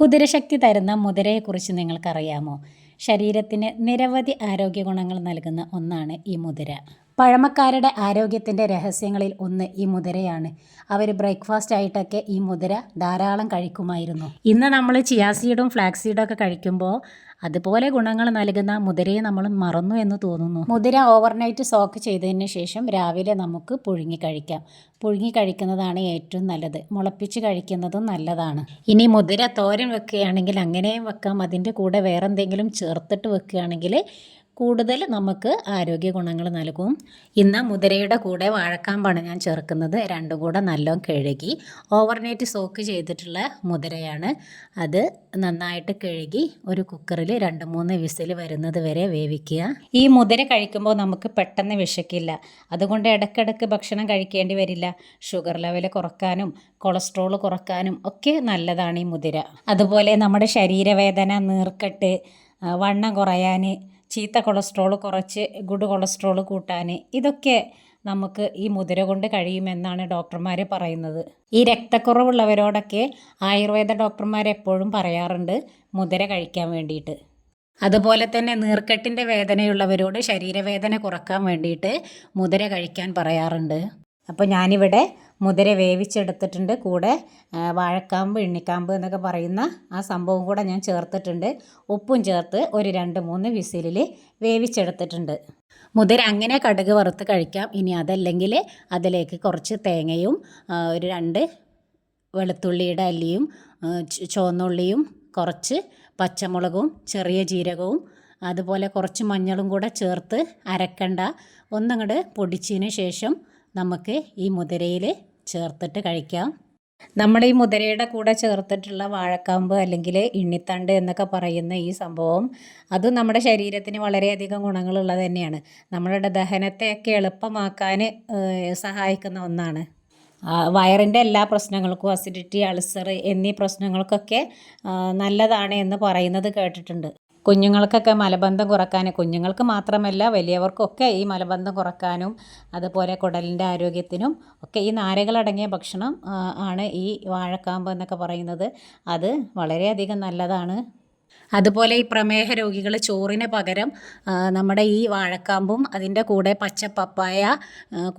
കുതിരശക്തി തരുന്ന മുതിരയെക്കുറിച്ച് നിങ്ങൾക്കറിയാമോ? ശരീരത്തിന് നിരവധി ആരോഗ്യ ഗുണങ്ങൾ നൽകുന്ന ഒന്നാണ് ഈ മുതിര. പഴമക്കാരുടെ ആരോഗ്യത്തിൻ്റെ രഹസ്യങ്ങളിൽ ഒന്ന് ഈ മുതിരയാണ്. അവർ ബ്രേക്ക്ഫാസ്റ്റ് ആയിട്ടൊക്കെ ഈ മുതിര ധാരാളം കഴിക്കുമായിരുന്നു. ഇന്ന് നമ്മൾ ചിയാ സീഡും ഫ്ലാക്സ് സീഡും ഒക്കെ കഴിക്കുമ്പോൾ അതുപോലെ ഗുണങ്ങൾ നൽകുന്ന മുതിരയെ നമ്മൾ മറന്നു എന്ന് തോന്നുന്നു. മുതിര ഓവർനൈറ്റ് സോക്ക് ചെയ്തതിന് ശേഷം രാവിലെ നമുക്ക് പുഴുങ്ങി കഴിക്കാം. പുഴുങ്ങി കഴിക്കുന്നതാണ് ഏറ്റവും നല്ലത്. മുളപ്പിച്ച് കഴിക്കുന്നതും നല്ലതാണ്. ഇനി മുതിര തോരൻ വെക്കുകയാണെങ്കിൽ അങ്ങനെയും വെക്കാം. അതിൻ്റെ കൂടെ വേറെ എന്തെങ്കിലും ചേർത്തിട്ട് വെക്കുകയാണെങ്കിൽ കൂടുതൽ നമുക്ക് ആരോഗ്യ ഗുണങ്ങൾ നൽകും. ഇന്ന് മുതിരയുടെ കൂടെ വാഴക്കാമ്പാണ് ഞാൻ ചേർക്കുന്നത്. രണ്ടും കൂടെ നല്ലോണം കഴുകി ഓവർനൈറ്റ് സോക്ക് ചെയ്തിട്ടുള്ള മുതിരയാണ്. അത് നന്നായിട്ട് കഴുകി ഒരു കുക്കറിൽ 2-3 വിസിൽ വരുന്നത് വരെ വേവിക്കുക. ഈ മുതിര കഴിക്കുമ്പോൾ നമുക്ക് പെട്ടെന്ന് വിശക്കില്ല. അതുകൊണ്ട് ഇടയ്ക്കിടയ്ക്ക് ഭക്ഷണം കഴിക്കേണ്ടി വരില്ല. ഷുഗർ ലെവൽ കുറക്കാനും കൊളസ്ട്രോൾ കുറക്കാനും ഒക്കെ നല്ലതാണ് ഈ മുതിര. അതുപോലെ നമ്മുടെ ശരീരവേദന, നീർക്കെട്ട്, വണ്ണം കുറയാൻ, ചീത്ത കൊളസ്ട്രോൾ കുറച്ച് ഗുഡ് കൊളസ്ട്രോൾ കൂട്ടാൻ, ഇതൊക്കെ നമുക്ക് ഈ മുതിര കൊണ്ട് കഴിയുമെന്നാണ് ഡോക്ടർമാർ പറയുന്നത്. ഈ രക്തക്കുറവുള്ളവരോടൊക്കെ ആയുർവേദ ഡോക്ടർമാർ എപ്പോഴും പറയാറുണ്ട് മുതിര കഴിക്കാൻ വേണ്ടിയിട്ട്. അതുപോലെ തന്നെ നീർക്കെട്ടിൻ്റെ വേദനയുള്ളവരോട് ശരീരവേദന കുറക്കാൻ വേണ്ടിയിട്ട് മുതിര കഴിക്കാൻ പറയാറുണ്ട്. അപ്പോൾ ഞാനിവിടെ മുതിര വേവിച്ചെടുത്തിട്ടുണ്ട്. കൂടെ വാഴക്കാമ്പ്, എണ്ണിക്കാമ്പ് എന്നൊക്കെ പറയുന്ന ആ സംഭവം കൂടെ ഞാൻ ചേർത്തിട്ടുണ്ട്. ഉപ്പും ചേർത്ത് ഒരു 2-3 വിസിലിൽ വേവിച്ചെടുത്തിട്ടുണ്ട്. മുതിര അങ്ങനെ കടുക് വറുത്ത് കഴിക്കാം. ഇനി അതല്ലെങ്കിൽ അതിലേക്ക് കുറച്ച് തേങ്ങയും ഒരു 2 വെളുത്തുള്ളിയുടെ അല്ലിയും ചുവന്നുള്ളിയും കുറച്ച് പച്ചമുളകും ചെറിയ ജീരകവും അതുപോലെ കുറച്ച് മഞ്ഞളും കൂടെ ചേർത്ത് അരക്കണ്ട ഒന്നങ്ങോട്ട് പൊടിച്ചതിന് ശേഷം നമുക്ക് ഈ മുതിരയിൽ ചേർത്തിട്ട് കഴിക്കാം. നമ്മുടെ ഈ മുതിരയുടെ കൂടെ ചേർത്തിട്ടുള്ള വാഴക്കാമ്പ് അല്ലെങ്കിൽ ഇണ്ണിത്തണ്ട് എന്നൊക്കെ പറയുന്ന ഈ സംഭവം അതും നമ്മുടെ ശരീരത്തിന് വളരെയധികം ഗുണങ്ങളുള്ളത് തന്നെയാണ്. നമ്മളുടെ ദഹനത്തെയൊക്കെ എളുപ്പമാക്കാൻ സഹായിക്കുന്ന ഒന്നാണ്. വയറിൻ്റെ എല്ലാ പ്രശ്നങ്ങൾക്കും, അസിഡിറ്റി, അൾസർ എന്നീ പ്രശ്നങ്ങൾക്കൊക്കെ നല്ലതാണ് എന്ന് പറയുന്നത് കേട്ടിട്ടുണ്ട്. കുഞ്ഞുങ്ങൾക്കൊക്കെ മലബന്ധം കുറക്കാൻ, കുഞ്ഞുങ്ങൾക്ക് മാത്രമല്ല വലിയവർക്കൊക്കെ ഈ മലബന്ധം കുറക്കാനും അതുപോലെ കുടലിൻ്റെ ആരോഗ്യത്തിനും ഒക്കെ ഈ നാരുകളടങ്ങിയ ഭക്ഷണം ആണ് ഈ വാഴക്കാമ്പ് എന്നൊക്കെ പറയുന്നത്. അത് വളരെയധികം നല്ലതാണ്. അതുപോലെ ഈ പ്രമേഹ രോഗികൾ ചോറിന് പകരം നമ്മുടെ ഈ വാഴക്കാമ്പും അതിൻ്റെ കൂടെ പച്ച പപ്പായ,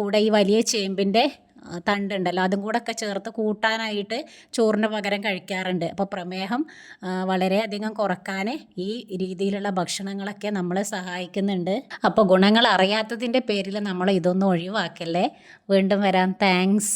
കൂടെ ഈ വലിയ ചേമ്പിൻ്റെ തണ്ടുണ്ടല്ലോ അതും കൂടെ ഒക്കെ ചേർത്ത് കൂട്ടാനായിട്ട് ചോറിന് പകരം കഴിക്കാറുണ്ട്. അപ്പോൾ പ്രമേഹം വളരെയധികം കുറക്കാൻ ഈ രീതിയിലുള്ള ഭക്ഷണങ്ങളൊക്കെ നമ്മളെ സഹായിക്കുന്നുണ്ട്. അപ്പോൾ ഗുണങ്ങൾ അറിയാത്തതിൻ്റെ പേരിൽ നമ്മൾ ഇതൊന്നും ഒഴിവാക്കല്ലേ. വീണ്ടും വരാം. താങ്ക്സ്.